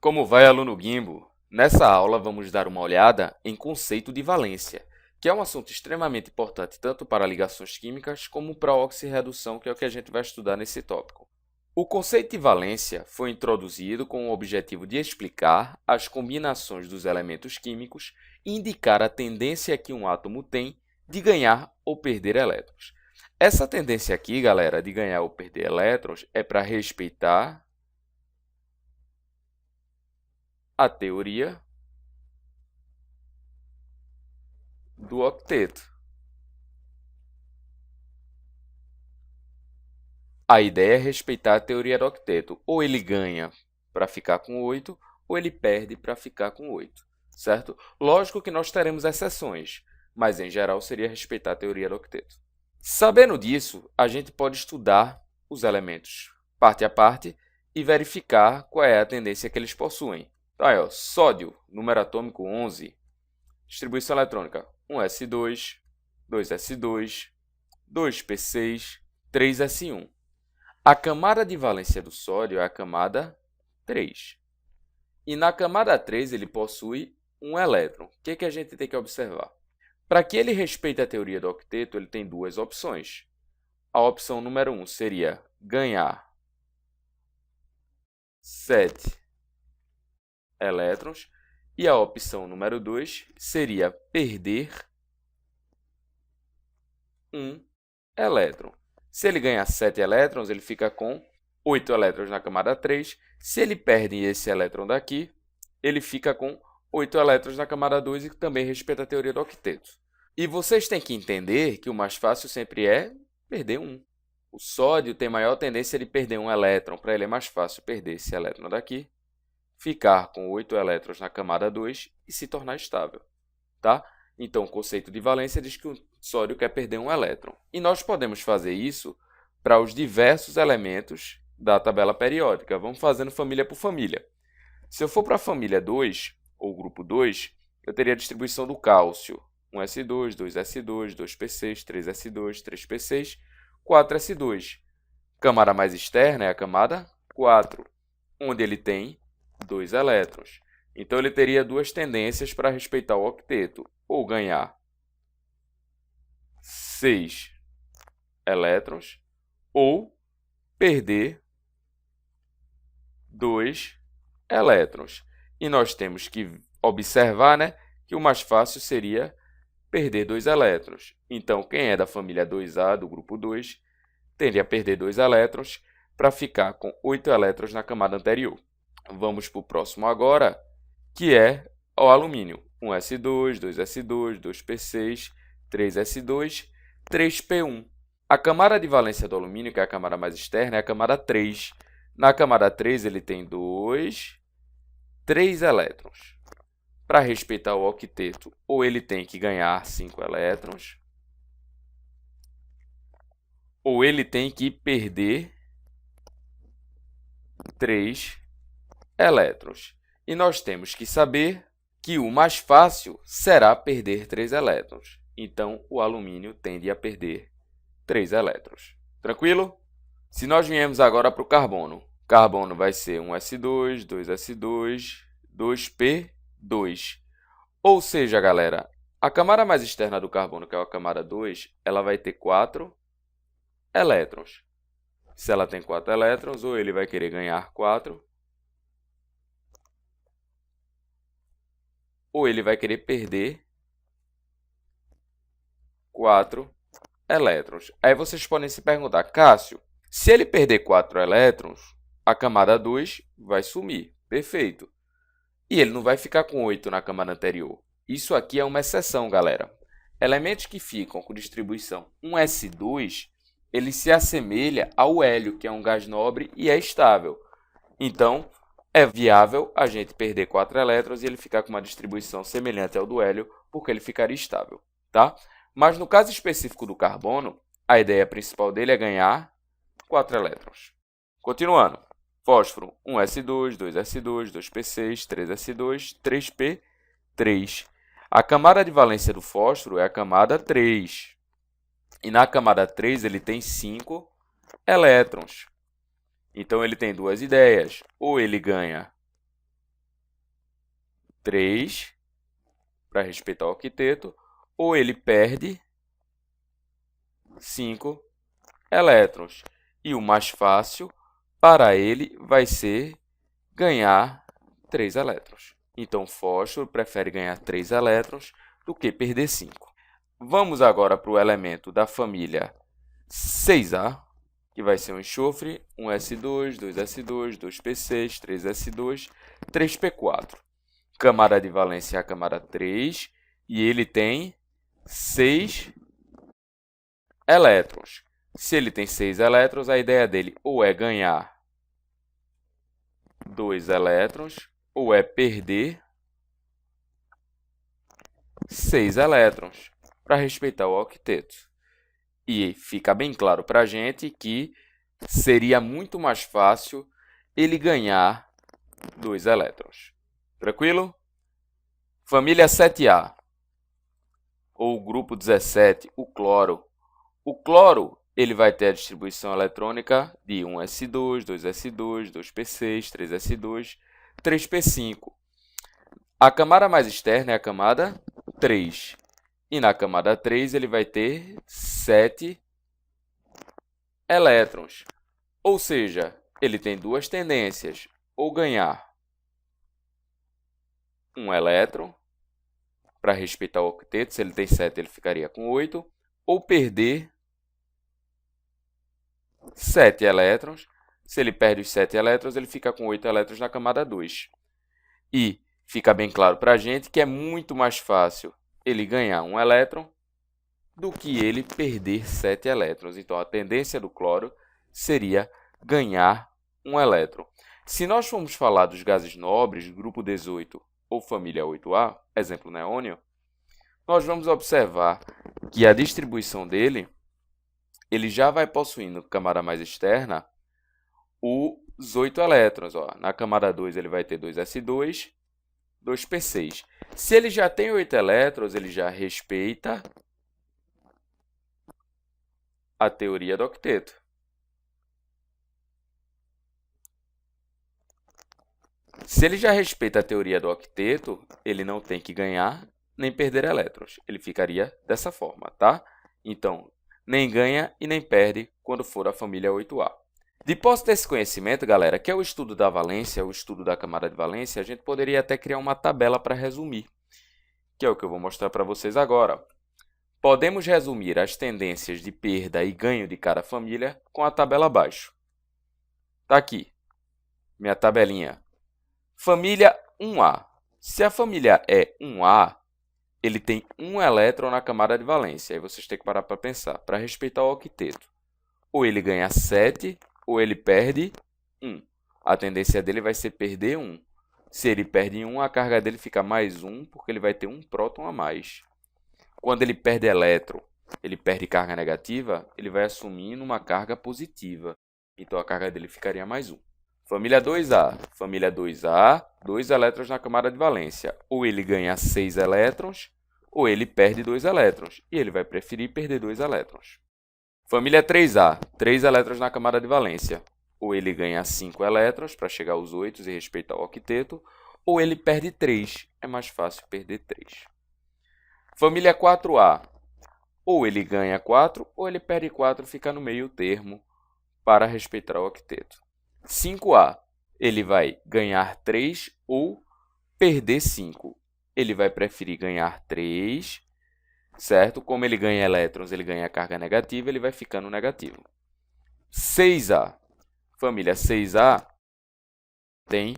Como vai, aluno Gimbo? Nessa aula, vamos dar uma olhada em conceito de valência, que é um assunto extremamente importante tanto para ligações químicas como para a oxirredução, que é o que a gente vai estudar nesse tópico. O conceito de valência foi introduzido com o objetivo de explicar as combinações dos elementos químicos e indicar a tendência que um átomo tem de ganhar ou perder elétrons. Essa tendência aqui, galera, de ganhar ou perder elétrons, é para respeitar a teoria do octeto. A ideia é respeitar a teoria do octeto. Ou ele ganha para ficar com 8, ou ele perde para ficar com 8, certo? Lógico que nós teremos exceções, mas em geral seria respeitar a teoria do octeto. Sabendo disso, a gente pode estudar os elementos parte a parte e verificar qual é a tendência que eles possuem. Então, aí, ó, sódio, número atômico 11, distribuição eletrônica 1s2, 2s2, 2p6, 3s1. A camada de valência do sódio é a camada 3. E na camada 3 ele possui um elétron. O que a gente tem que observar? Para que ele respeite a teoria do octeto, ele tem duas opções. A opção número 1 seria ganhar 7 elétrons. E a opção número 2 seria perder 1 elétron. Se ele ganhar 7 elétrons, ele fica com 8 elétrons na camada 3. Se ele perde esse elétron daqui, ele fica com 8 elétrons na camada 2 e também respeita a teoria do octeto. E vocês têm que entender que o mais fácil sempre é perder 1. O sódio tem maior tendência de perder um elétron. Para ele é mais fácil perder esse elétron daqui, ficar com 8 elétrons na camada 2 e se tornar estável, tá? Então, o conceito de valência diz que o sódio quer perder um elétron. E nós podemos fazer isso para os diversos elementos da tabela periódica. Vamos fazendo família por família. Se eu for para a família 2, ou grupo 2, eu teria a distribuição do cálcio. 1s2, 2s2, 2p6, 3s2, 3p6, 4s2. Camada mais externa é a camada 4, onde ele tem 2 elétrons. Então, ele teria duas tendências para respeitar o octeto. Ou ganhar 6 elétrons, ou perder 2 elétrons. E nós temos que observar, né, que o mais fácil seria perder 2 elétrons. Então, quem é da família 2A, do grupo 2, tende a perder 2 elétrons para ficar com 8 elétrons na camada anterior. Vamos para o próximo agora, que é o alumínio. 1s2, 2s2, 2p6, 3s2, 3p1. A camada de valência do alumínio, que é a camada mais externa, é a camada 3. Na camada 3, ele tem 3 elétrons. Para respeitar o octeto, ou ele tem que ganhar 5 elétrons, ou ele tem que perder 3 elétrons. E nós temos que saber que o mais fácil será perder 3 elétrons. Então, o alumínio tende a perder 3 elétrons. Tranquilo? Se nós viemos agora para o carbono, carbono vai ser 1s2, 2s2, 2p2. Ou seja, galera, a camada mais externa do carbono, que é a camada 2, ela vai ter 4 elétrons. Se ela tem 4 elétrons, ou ele vai querer ganhar 4, ou ele vai querer perder 4 elétrons. Aí vocês podem se perguntar, Cássio, se ele perder 4 elétrons, a camada 2 vai sumir. Perfeito. E ele não vai ficar com 8 na camada anterior. Isso aqui é uma exceção, galera. Elementos que ficam com distribuição 1s2, ele se assemelha ao hélio, que é um gás nobre e é estável. Então, é viável a gente perder 4 elétrons e ele ficar com uma distribuição semelhante ao do hélio, porque ele ficaria estável, tá? Mas no caso específico do carbono, a ideia principal dele é ganhar 4 elétrons. Continuando. Fósforo, 1s2, 2s2, 2p6, 3s2, 3p3. A camada de valência do fósforo é a camada 3. E na camada 3 ele tem 5 elétrons. Então, ele tem duas ideias. Ou ele ganha 3 para respeitar o octeto, ou ele perde 5 elétrons. E o mais fácil para ele vai ser ganhar 3 elétrons. Então, o fósforo prefere ganhar 3 elétrons do que perder 5. Vamos agora para o elemento da família 6A, que vai ser um enxofre, 1s2, 2s2, 2p6, 3s2, 3p4. Camada de valência é a camada 3, e ele tem 6 elétrons. Se ele tem 6 elétrons, a ideia dele ou é ganhar 2 elétrons, ou é perder 6 elétrons, para respeitar o octeto. E fica bem claro para a gente que seria muito mais fácil ele ganhar 2 elétrons. Tranquilo? Família 7A, ou grupo 17, o cloro. O cloro ele vai ter a distribuição eletrônica de 1s2, 2s2, 2p6, 3s2, 3p5. A camada mais externa é a camada 3. E na camada 3 ele vai ter 7 elétrons. Ou seja, ele tem duas tendências: ou ganhar 1 elétron, para respeitar o octeto, se ele tem 7 ele ficaria com 8, ou perder 7 elétrons. Se ele perde os 7 elétrons, ele fica com 8 elétrons na camada 2. E fica bem claro para a gente que é muito mais fácil ele ganhar 1 elétron do que ele perder 7 elétrons. Então, a tendência do cloro seria ganhar 1 elétron. Se nós formos falar dos gases nobres, grupo 18 ou família 8A, exemplo neônio, nós vamos observar que a distribuição dele, ele já vai possuindo camada mais externa os 8 elétrons. Ó. Na camada 2 ele vai ter 2s2, 2p6. Se ele já tem 8 elétrons, ele já respeita a teoria do octeto. Se ele já respeita a teoria do octeto, ele não tem que ganhar nem perder elétrons. Ele ficaria dessa forma, tá? Então, nem ganha e nem perde quando for a família 8A. De posse desse conhecimento, galera, que é o estudo da valência, o estudo da camada de valência, a gente poderia até criar uma tabela para resumir, que é o que eu vou mostrar para vocês agora. Podemos resumir as tendências de perda e ganho de cada família com a tabela abaixo. Está aqui, minha tabelinha. Família 1A. Se a família é 1A, ele tem 1 elétron na camada de valência. Aí vocês têm que parar para pensar, para respeitar o octeto. Ou ele ganha 7, ou ele perde 1. A tendência dele vai ser perder 1. Se ele perde 1, a carga dele fica mais 1, porque ele vai ter um próton a mais. Quando ele perde elétron, ele perde carga negativa, ele vai assumindo uma carga positiva. Então, a carga dele ficaria mais 1. Família 2A. Família 2A, 2 elétrons na camada de valência. Ou ele ganha 6 elétrons, ou ele perde 2 elétrons. E ele vai preferir perder 2 elétrons. Família 3A, 3 elétrons na camada de valência. Ou ele ganha 5 elétrons para chegar aos 8 e respeitar o octeto, ou ele perde 3. É mais fácil perder 3. Família 4A. Ou ele ganha 4, ou ele perde 4, fica no meio termo para respeitar o octeto. 5A, ele vai ganhar 3 ou perder 5. Ele vai preferir ganhar 3, certo? Como ele ganha elétrons, ele ganha carga negativa, ele vai ficando negativo. 6A, família 6A tem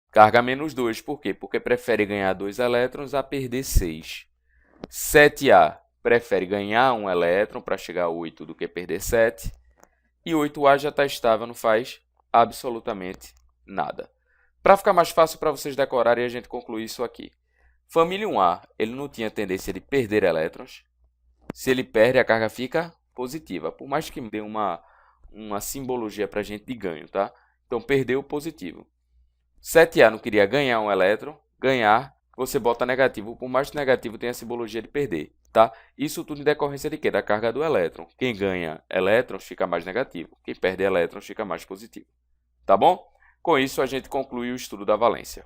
carga menos 2. Por quê? Porque prefere ganhar 2 elétrons a perder 6. 7A prefere ganhar 1 elétron para chegar a 8 do que perder 7. E 8A já está estável, não faz absolutamente nada. Para ficar mais fácil para vocês decorarem, a gente conclui isso aqui. Família 1A, ele não tinha tendência de perder elétrons. Se ele perde, a carga fica positiva, por mais que dê uma simbologia para a gente de ganho, tá? Então, perdeu positivo. 7A não queria ganhar 1 elétron, ganhar, você bota negativo, por mais que negativo tenha a simbologia de perder, tá? Isso tudo em decorrência de quê? Da carga do elétron. Quem ganha elétrons fica mais negativo, quem perde elétrons fica mais positivo. Tá bom? Com isso, a gente conclui o estudo da valência.